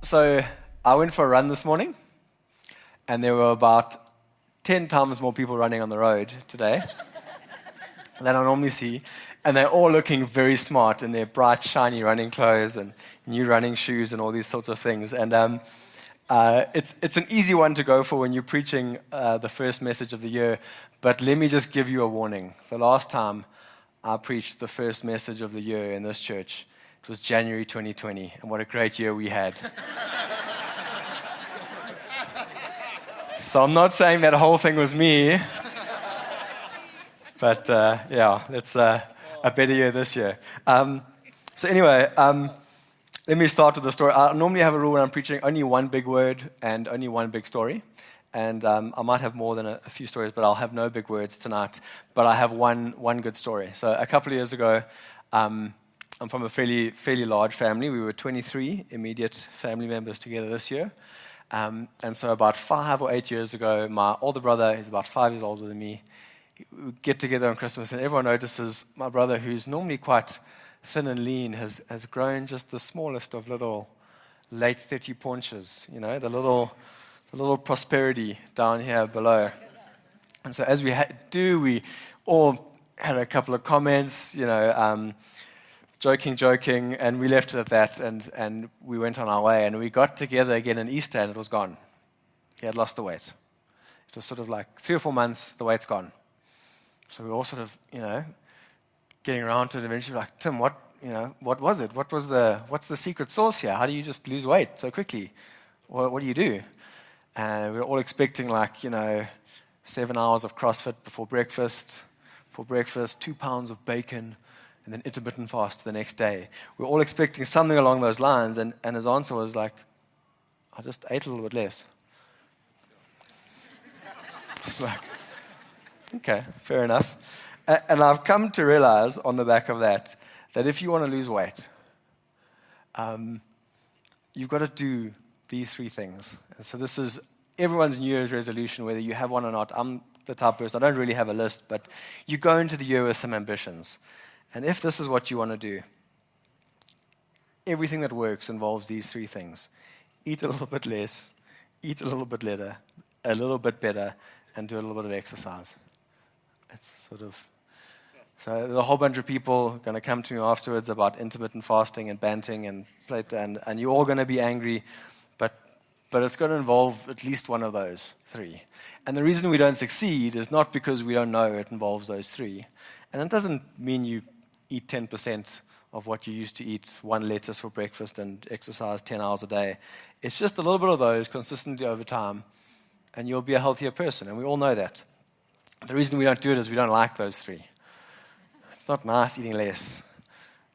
So I went for a run this morning, and there were about 10 times more people running on the road today than I normally see, and they're all looking very smart in their bright, shiny running clothes and new running shoes and all these sorts of things. And it's an easy one to go for when you're preaching the first message of the year, but let me just give you a warning. The last time I preached the first message of the year in this church, it was January 2020, and what a great year we had. So I'm not saying that whole thing was me, but it's a better year this year. So anyway, let me start with the story. I normally have a rule when I'm preaching, only one big word and only one big story. And I might have more than a few stories, but I'll have no big words tonight. But I have one good story. So a couple of years ago, I'm from a fairly large family. We were 23 immediate family members together this year. And so about 5 or 8 years ago, my older brother, he's about 5 years older than me, we get together on Christmas, and everyone notices my brother, who's normally quite thin and lean, has grown just the smallest of little late 30 paunches, the little prosperity down here below. And so as we we all had a couple of comments, joking, and we left it at that, and we went on our way, and we got together again in Easter, and it was gone. He had lost the weight. It was sort of like 3 or 4 months, the weight's gone. So we all sort of, getting around to it, eventually like, Tim, what was it? What's the secret sauce here? How do you just lose weight so quickly? What do you do? And we were all expecting 7 hours of CrossFit before breakfast. For breakfast, 2 pounds of bacon, and then intermittent fast the next day. We were all expecting something along those lines, and his answer was like, I just ate a little bit less. Like, okay, fair enough. And I've come to realize on the back of that if you want to lose weight, you've got to do these 3 things. And so this is everyone's New Year's resolution, whether you have one or not. I'm the type of person, I don't really have a list, but you go into the year with some ambitions. And if this is what you want to do, everything that works involves these 3 things. Eat a little bit less, eat a little bit better, and do a little bit of exercise. It's sort of... So there's a whole bunch of people going to come to me afterwards about intermittent fasting and banting and you're all going to be angry, but it's going to involve at least one of those 3. And the reason we don't succeed is not because we don't know it involves those 3. And it doesn't mean you eat 10% of what you used to eat, 1 lettuce for breakfast and exercise 10 hours a day. It's just a little bit of those consistently over time, and you'll be a healthier person, and we all know that. The reason we don't do it is we don't like those 3. It's not nice eating less.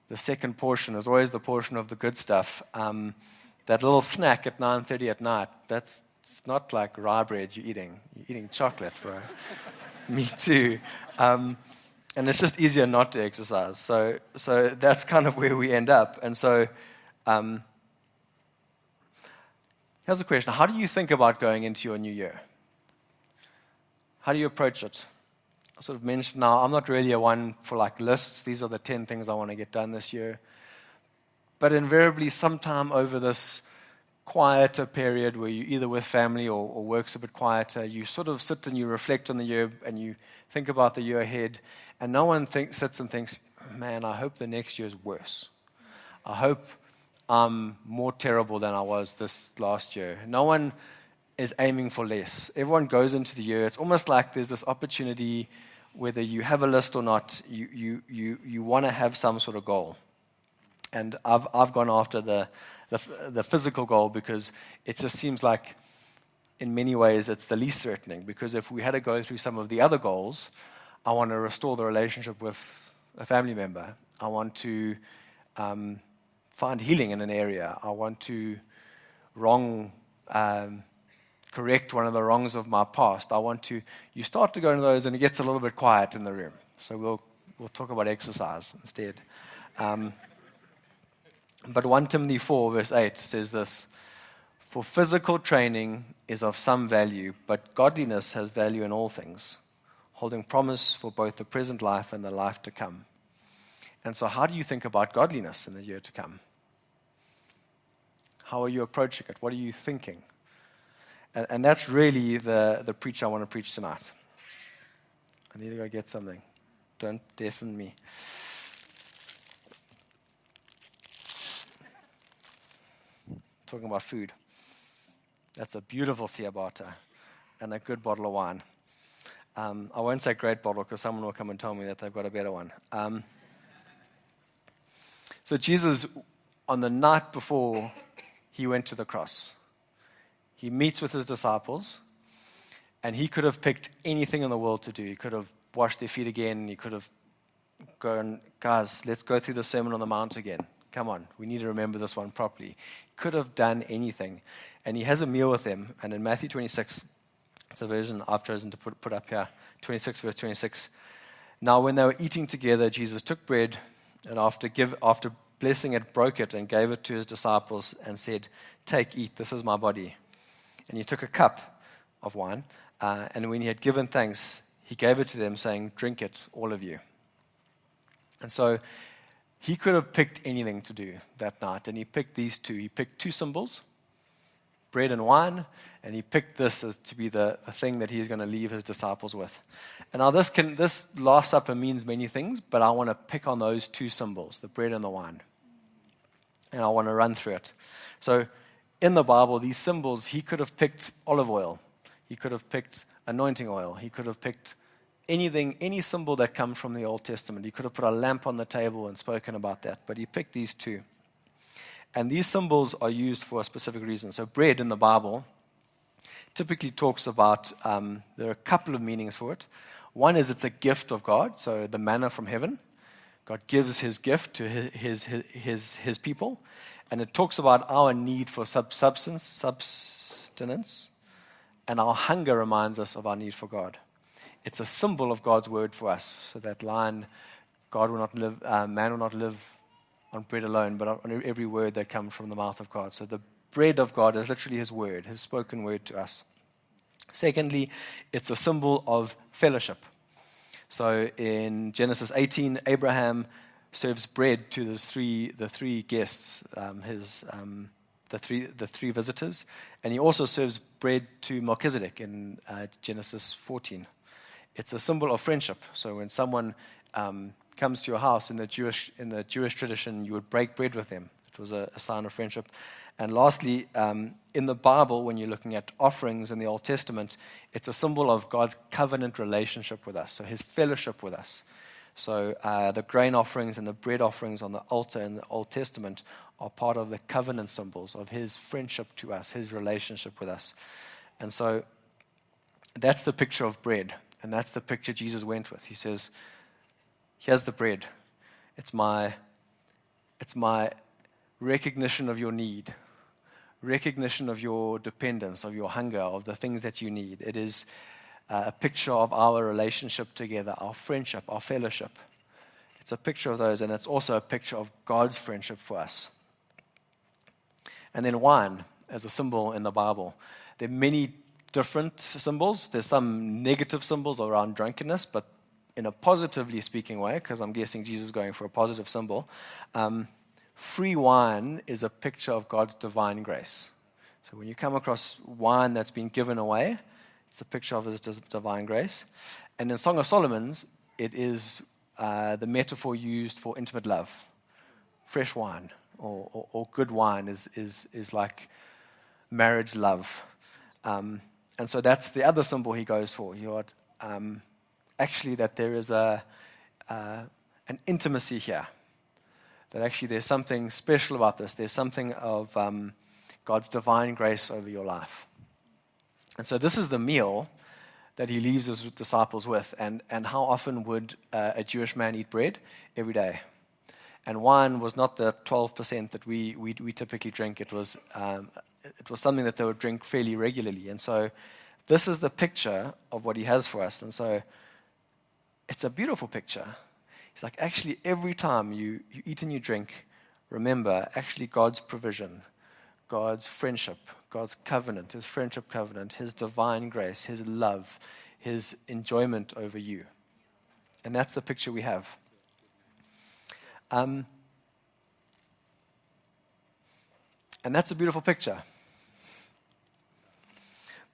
The second portion is always the portion of the good stuff. That little snack at 9:30 at night, it's not like rye bread you're eating. You're eating chocolate, bro. Me too. And it's just easier not to exercise. So that's kind of where we end up. And so here's a question. How do you think about going into your new year? How do you approach it? I sort of mentioned now, I'm not really a one for lists. These are the 10 things I want to get done this year. But invariably, sometime over this quieter period where you're either with family or work's a bit quieter, you sort of sit and you reflect on the year and you think about the year ahead, and no one sits and thinks, man, I hope the next year is worse. I hope I'm more terrible than I was this last year. No one is aiming for less. Everyone goes into the year. It's almost like there's this opportunity, whether you have a list or not, you want to have some sort of goal. And I've gone after the physical goal because it just seems like in many ways it's the least threatening, because if we had to go through some of the other goals, I want to restore the relationship with a family member. I want to find healing in an area. I want to correct one of the wrongs of my past. You start to go into those and it gets a little bit quiet in the room. So we'll talk about exercise instead. But 1 Timothy 4 verse 8 says this: for physical training is of some value, but godliness has value in all things, holding promise for both the present life and the life to come. And so how do you think about godliness in the year to come? How are you approaching it? What are you thinking? And that's really the preach I want to preach tonight. I need to go get something. Don't deafen me. Talking about food. That's a beautiful ciabatta and a good bottle of wine. I won't say great bottle because someone will come and tell me that they've got a better one. So Jesus, on the night before he went to the cross, he meets with his disciples, and he could have picked anything in the world to do. He could have washed their feet again. He could have gone, guys, let's go through the Sermon on the Mount again. Come on, we need to remember this one properly. He could have done anything. And he has a meal with them. And in Matthew 26, it's a version I've chosen to put up here, 26 verse 26. Now when they were eating together, Jesus took bread, and after blessing it, broke it, and gave it to his disciples, and said, "Take, eat, this is my body." And he took a cup of wine, and when he had given thanks, he gave it to them, saying, "Drink it, all of you." And so he could have picked anything to do that night, and he picked these two. He picked two symbols, bread and wine, and he picked this as to be the thing that he's going to leave his disciples with. And now this Last Supper means many things, but I want to pick on those two symbols, the bread and the wine. And I want to run through it. So in the Bible, these symbols, he could have picked olive oil. He could have picked anointing oil. He could have picked anything, any symbol that comes from the Old Testament. He could have put a lamp on the table and spoken about that, but he picked these two. And these symbols are used for a specific reason. So bread in the Bible typically talks about, there are a couple of meanings for it. One is it's a gift of God, so the manna from heaven. God gives his gift to his people. And it talks about our need for sustenance, and our hunger reminds us of our need for God. It's a symbol of God's word for us. So that line, man will not live on bread alone, but on every word that comes from the mouth of God. So the bread of God is literally his word, his spoken word to us. Secondly, it's a symbol of fellowship. So in Genesis 18, Abraham serves bread to the three guests, the three visitors, and he also serves bread to Melchizedek in Genesis 14. It's a symbol of friendship. So when someone comes to your house in the Jewish tradition, you would break bread with them. It was a sign of friendship. And lastly, in the Bible, when you're looking at offerings in the Old Testament, it's a symbol of God's covenant relationship with us, so his fellowship with us. So the grain offerings and the bread offerings on the altar in the Old Testament are part of the covenant symbols of his friendship to us, his relationship with us. And so that's the picture of bread, and that's the picture Jesus went with. He says, here's the bread. It's my recognition of your need, recognition of your dependence, of your hunger, of the things that you need. It is a picture of our relationship together, our friendship, our fellowship. It's a picture of those, and it's also a picture of God's friendship for us. And then wine as a symbol in the Bible. There are many different symbols. There's some negative symbols around drunkenness, but in a positively speaking way, because I'm guessing Jesus is going for a positive symbol. Free wine is a picture of God's divine grace. So when you come across wine that's been given away, it's a picture of his divine grace. And in Song of Solomon's, it is the metaphor used for intimate love. Fresh wine or good wine is like marriage love. And so that's the other symbol he goes for. Actually that there is an intimacy here. That actually there's something special about this. There's something of God's divine grace over your life. And so this is the meal that he leaves his disciples with. And how often would a Jewish man eat bread? Every day. And wine was not the 12% that we typically drink. It was something that they would drink fairly regularly. And so this is the picture of what he has for us. And so it's a beautiful picture. It's like, actually, every time you eat and you drink, remember, actually, God's provision, God's friendship, God's covenant, his friendship covenant, his divine grace, his love, his enjoyment over you. And that's the picture we have. And that's a beautiful picture.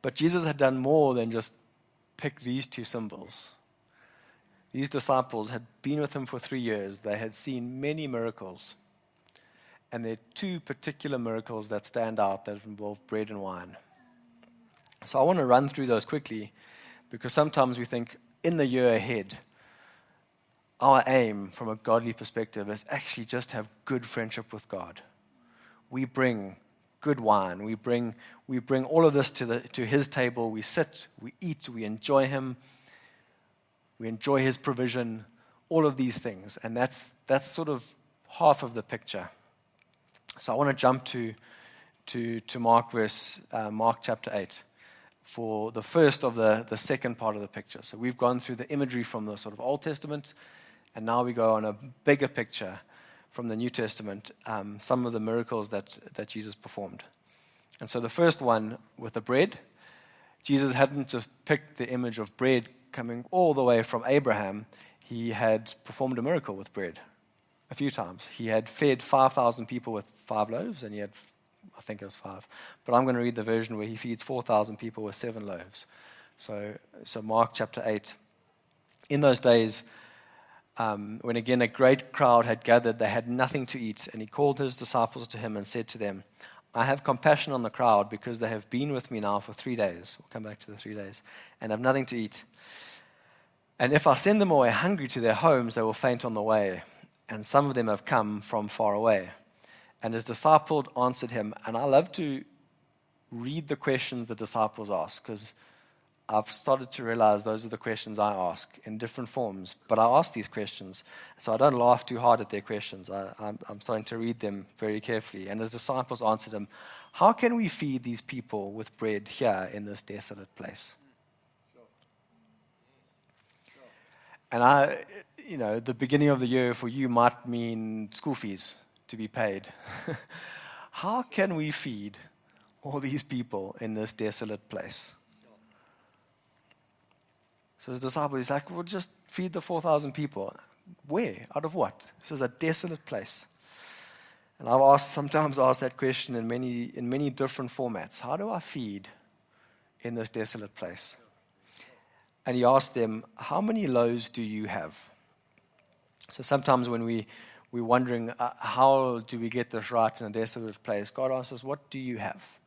But Jesus had done more than just pick these two symbols. These disciples had been with him for 3 years. They had seen many miracles. And there are two particular miracles that stand out that involve bread and wine. So I want to run through those quickly because sometimes we think in the year ahead, our aim from a godly perspective is actually just to have good friendship with God. We bring good wine. We bring all of this to his table. We sit, we eat, we enjoy him. We enjoy his provision, all of these things. And that's sort of half of the picture. So I want to jump to Mark chapter 8 for the first of the second part of the picture. So we've gone through the imagery from the sort of Old Testament, and now we go on a bigger picture from the New Testament, some of the miracles that Jesus performed. And so the first one with the bread, Jesus hadn't just picked the image of bread coming all the way from Abraham. He had performed a miracle with bread a few times. He had fed 5,000 people with 5 loaves, and he had, I think it was 5. But I'm going to read the version where he feeds 4,000 people with 7 loaves. So Mark chapter 8. In those days, when again a great crowd had gathered, they had nothing to eat, and he called his disciples to him and said to them, I have compassion on the crowd because they have been with me now for 3 days. We'll come back to the 3 days, and have nothing to eat. And if I send them away hungry to their homes, they will faint on the way. And some of them have come from far away. And his disciples answered him, and I love to read the questions the disciples ask, because I've started to realize those are the questions I ask in different forms. But I ask these questions, so I don't laugh too hard at their questions. I'm starting to read them very carefully. And his disciples answered him, how can we feed these people with bread here in this desolate place? And the beginning of the year for you might mean school fees to be paid. How can we feed all these people in this desolate place? So his disciple is like, well, just feed the 4,000 people. Where? Out of what? This is a desolate place. And I've sometimes asked that question in many different formats. How do I feed in this desolate place? And he asked them, how many loaves do you have? So sometimes when we're wondering, how do we get this right in a desolate place, God asks us, what do you have?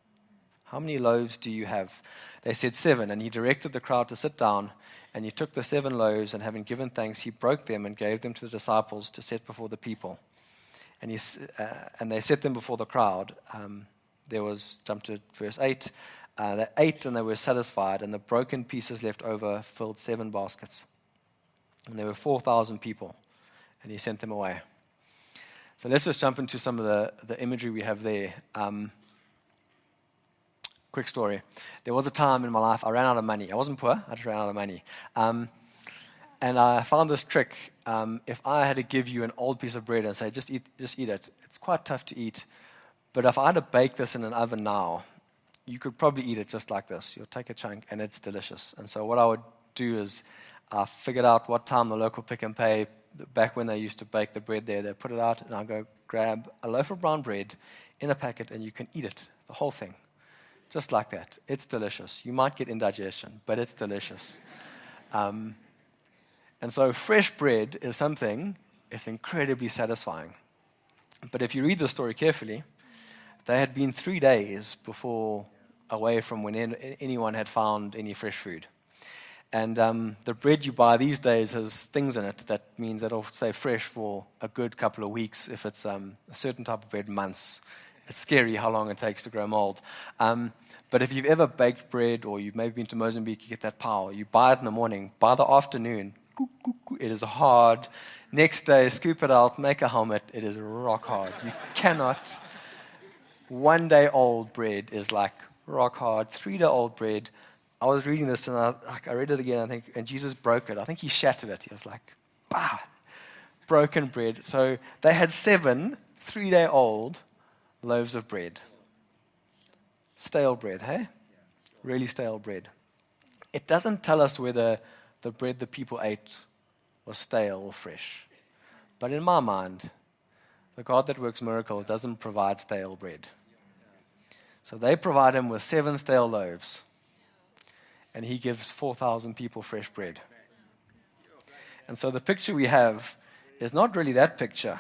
How many loaves do you have? They said 7, and he directed the crowd to sit down, and he took the 7 loaves, and having given thanks, he broke them and gave them to the disciples to set before the people. And they set them before the crowd. Jump to verse 8. They ate and they were satisfied, and the broken pieces left over filled 7 baskets. And there were 4,000 people, and he sent them away. So let's just jump into some of the imagery we have there. Quick story. There was a time in my life I ran out of money. I wasn't poor, I just ran out of money. And I found this trick. If I had to give you an old piece of bread and say, just eat it, it's quite tough to eat. But if I had to bake this in an oven now, you could probably eat it just like this. You'll take a chunk, and it's delicious. And so what I would do is I figured out what time the local Pick and Pay, back when they used to bake the bread there, they put it out, and I'll go grab a loaf of brown bread in a packet, and you can eat it, the whole thing. Just like that. It's delicious. You might get indigestion, but it's delicious. And so fresh bread is something, it's incredibly satisfying. But if you read the story carefully, they had been 3 days away from when anyone had found any fresh food. And the bread you buy these days has things in it that means it'll stay fresh for a good couple of weeks. If it's a certain type of bread, months. It's scary how long it takes to grow mold. But if you've ever baked bread, or you've maybe been to Mozambique, you get that power. You buy it in the morning. By the afternoon, it is hard. Next day, scoop it out, make a helmet. It is rock hard. You cannot. 1 day old bread is like rock hard. 3 day old bread. I was reading this, and I read it again, and Jesus broke it. I think he shattered it. He was like, bah, broken bread. So they had 7 3 day old loaves of bread. Stale bread, hey? Really stale bread. It doesn't tell us whether the bread the people ate was stale or fresh. But in my mind, the God that works miracles doesn't provide stale bread. So they provide him with 7 stale loaves, and he gives 4,000 people fresh bread. And so the picture we have is not really that picture.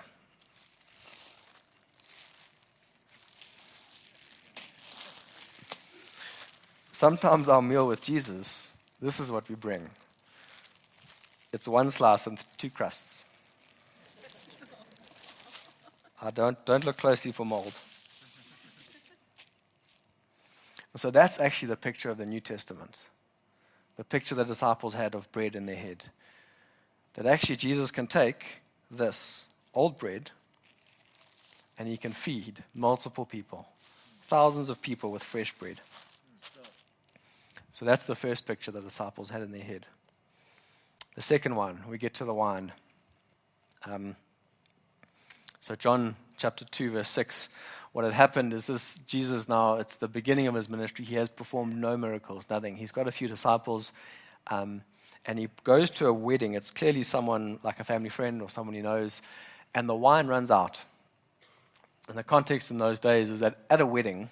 Sometimes our meal with Jesus, this is what we bring. It's 1 slice and 2 crusts. Don't look closely for mold. So that's actually the picture of the New Testament. The picture the disciples had of bread in their head. That actually Jesus can take this old bread and he can feed multiple people, thousands of people with fresh bread. So that's the first picture the disciples had in their head. The second one, we get to the wine. So John chapter 2, verse 6, what had happened is this, Jesus now, it's the beginning of his ministry. He has performed no miracles, nothing. He's got a few disciples, and he goes to a wedding. It's clearly someone like a family friend or someone he knows, and the wine runs out. And the context in those days is that at a wedding,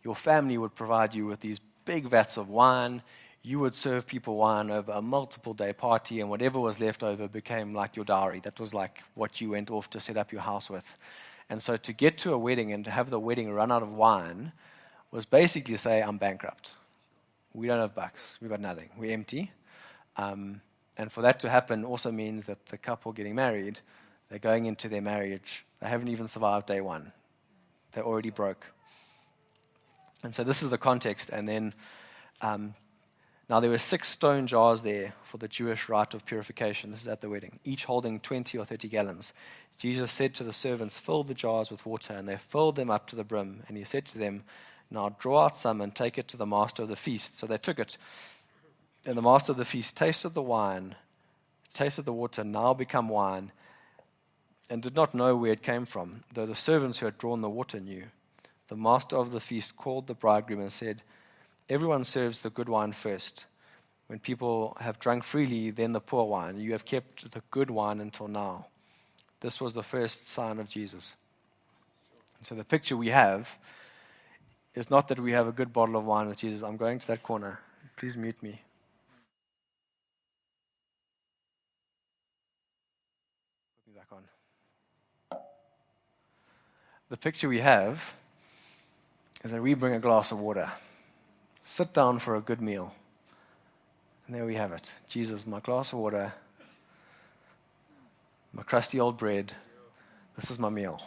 your family would provide you with these big vats of wine. You would serve people wine over a multiple-day party, and whatever was left over became like your dowry. That was like what you went off to set up your house with. And so to get to a wedding and to have the wedding run out of wine was basically say, I'm bankrupt. We don't have bucks. We've got nothing. We're empty. And for that to happen also means that the couple getting married, they're going into their marriage. They haven't even survived day one. They're already broke. And so this is the context. And then now there were 6 stone jars there for the Jewish rite of purification. This is at the wedding, each holding 20 or 30 gallons. Jesus said to the servants, fill the jars with water, and they filled them up to the brim. And he said to them, now draw out some and take it to the master of the feast. So they took it. And the master of the feast tasted the wine, tasted the water, now become wine, and did not know where it came from, though the servants who had drawn the water knew. The master of the feast called the bridegroom and said, everyone serves the good wine first. When people have drunk freely, then the poor wine. You have kept the good wine until now. This was the first sign of Jesus. So the picture we have is not that we have a good bottle of wine with Jesus. I'm going to that corner. Please mute me. Put me back on. The picture we have is that we bring a glass of water. Sit down for a good meal. And there we have it. Jesus, my glass of water, my crusty old bread. This is my meal.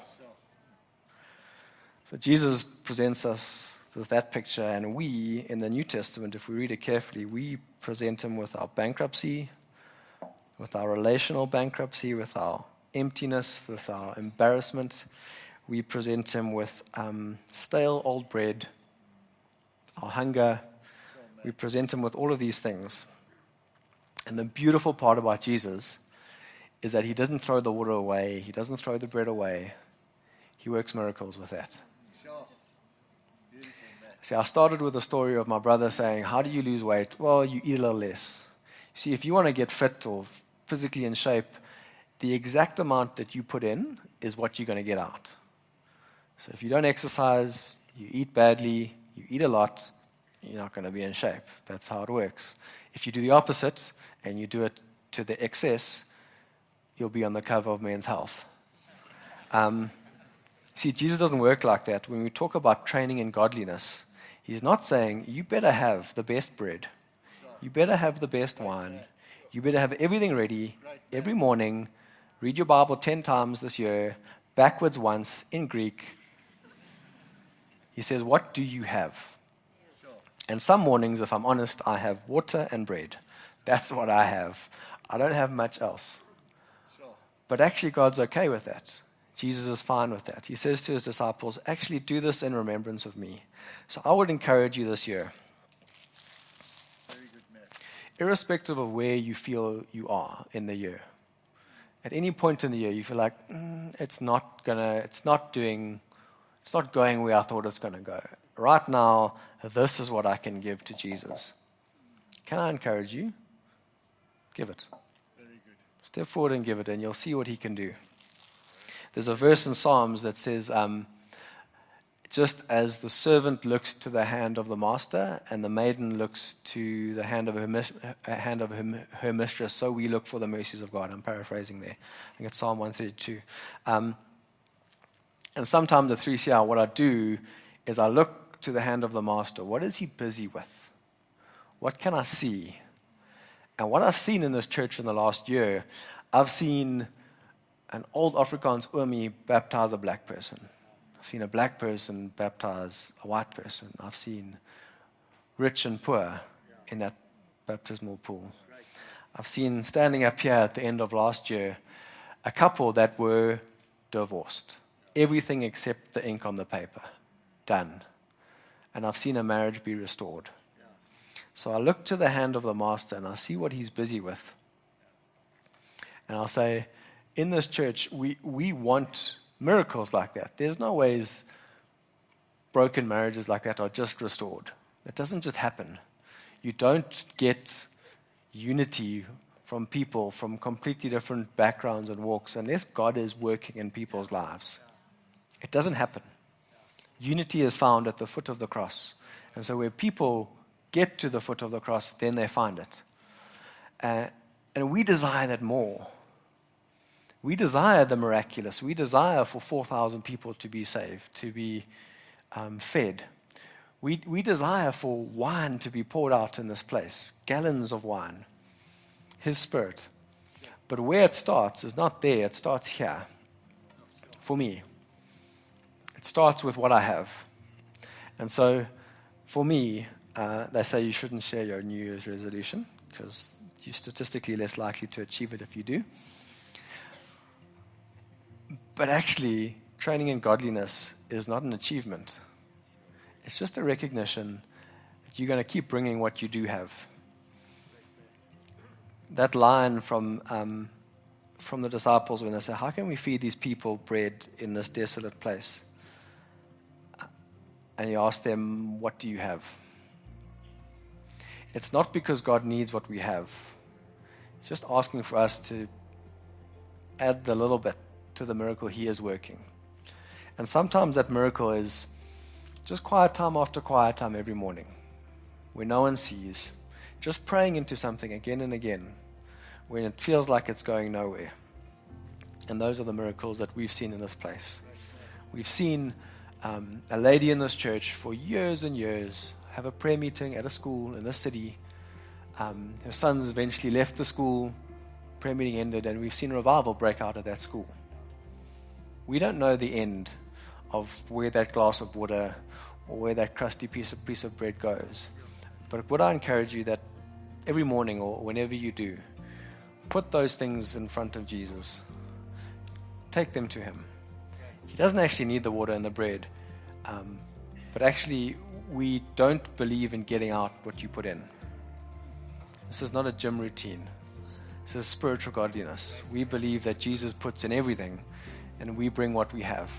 So Jesus presents us with that picture, and we, in the New Testament, if we read it carefully, we present him with our bankruptcy, with our relational bankruptcy, with our emptiness, with our embarrassment. We present him with stale old bread, our hunger. We present him with all of these things. And the beautiful part about Jesus is that he doesn't throw the water away. He doesn't throw the bread away. He works miracles with that. See, I started with a story of my brother saying, how do you lose weight? Well, you eat a little less. See, if you want to get fit or physically in shape, the exact amount that you put in is what you're going to get out. So if you don't exercise, you eat badly, you eat a lot, you're not going to be in shape. That's how it works. If you do the opposite and you do it to the excess, you'll be on the cover of Men's Health. See, Jesus doesn't work like that. When we talk about training in godliness, he's not saying, you better have the best bread. You better have the best wine. You better have everything ready every morning. Read your Bible 10 times this year, backwards once, in Greek. He says, what do you have? And some mornings, if I'm honest, I have water and bread. That's what I have. I don't have much else. But actually, God's okay with that. Jesus is fine with that. He says to his disciples, actually do this in remembrance of me. So I would encourage you this year, irrespective of where you feel you are in the year, at any point in the year you feel like it's not going where I thought it's going to go. Right now, this is what I can give to Jesus. Can I encourage you? Give it. Step forward and give it, and you'll see what he can do. There's a verse in Psalms that says, just as the servant looks to the hand of the master and the maiden looks to the hand of her mistress, so we look for the mercies of God. I'm paraphrasing there. I think it's Psalm 132. And sometimes at 3CR, what I do is I look to the hand of the master. What is he busy with? What can I see? And what I've seen in this church in the last year, I've seen an old Afrikaans Omi baptize a black person. I've seen a black person baptize a white person. I've seen rich and poor in that baptismal pool. I've seen, standing up here at the end of last year, a couple that were divorced. Everything except the ink on the paper. Done. And I've seen a marriage be restored. So I look to the hand of the master and I see what he's busy with. And I'll say, in this church, we want miracles like that. There's no ways broken marriages like that are just restored. That doesn't just happen. You don't get unity from people from completely different backgrounds and walks unless God is working in people's lives. It doesn't happen. Unity is found at the foot of the cross. And so where people get to the foot of the cross, then they find it. And we desire that more. We desire the miraculous. We desire for 4,000 people to be saved, to be fed. We desire for wine to be poured out in this place, gallons of wine, His Spirit. But where it starts is not there. It starts here. For me, it starts with what I have. And so, for me, they say you shouldn't share your New Year's resolution because you're statistically less likely to achieve it if you do. But actually, training in godliness is not an achievement. It's just a recognition that you're going to keep bringing what you do have. That line from the disciples when they say, how can we feed these people bread in this desolate place? And you ask them, what do you have? It's not because God needs what we have. It's just asking for us to add the little bit to the miracle He is working. And sometimes that miracle is just quiet time after quiet time every morning, where no one sees, just praying into something again and again, when it feels like it's going nowhere. And those are the miracles that we've seen in this place. We've seen a lady in this church for years and years have a prayer meeting at a school in the city. Her sons eventually left the school, prayer meeting ended, and we've seen revival break out at that school. We don't know the end of where that glass of water or where that crusty piece of bread goes. But would I encourage you that every morning or whenever you do, put those things in front of Jesus. Take them to Him. He doesn't actually need the water and the bread. But actually, we don't believe in getting out what you put in. This is not a gym routine. This is spiritual godliness. We believe that Jesus puts in everything, and we bring what we have.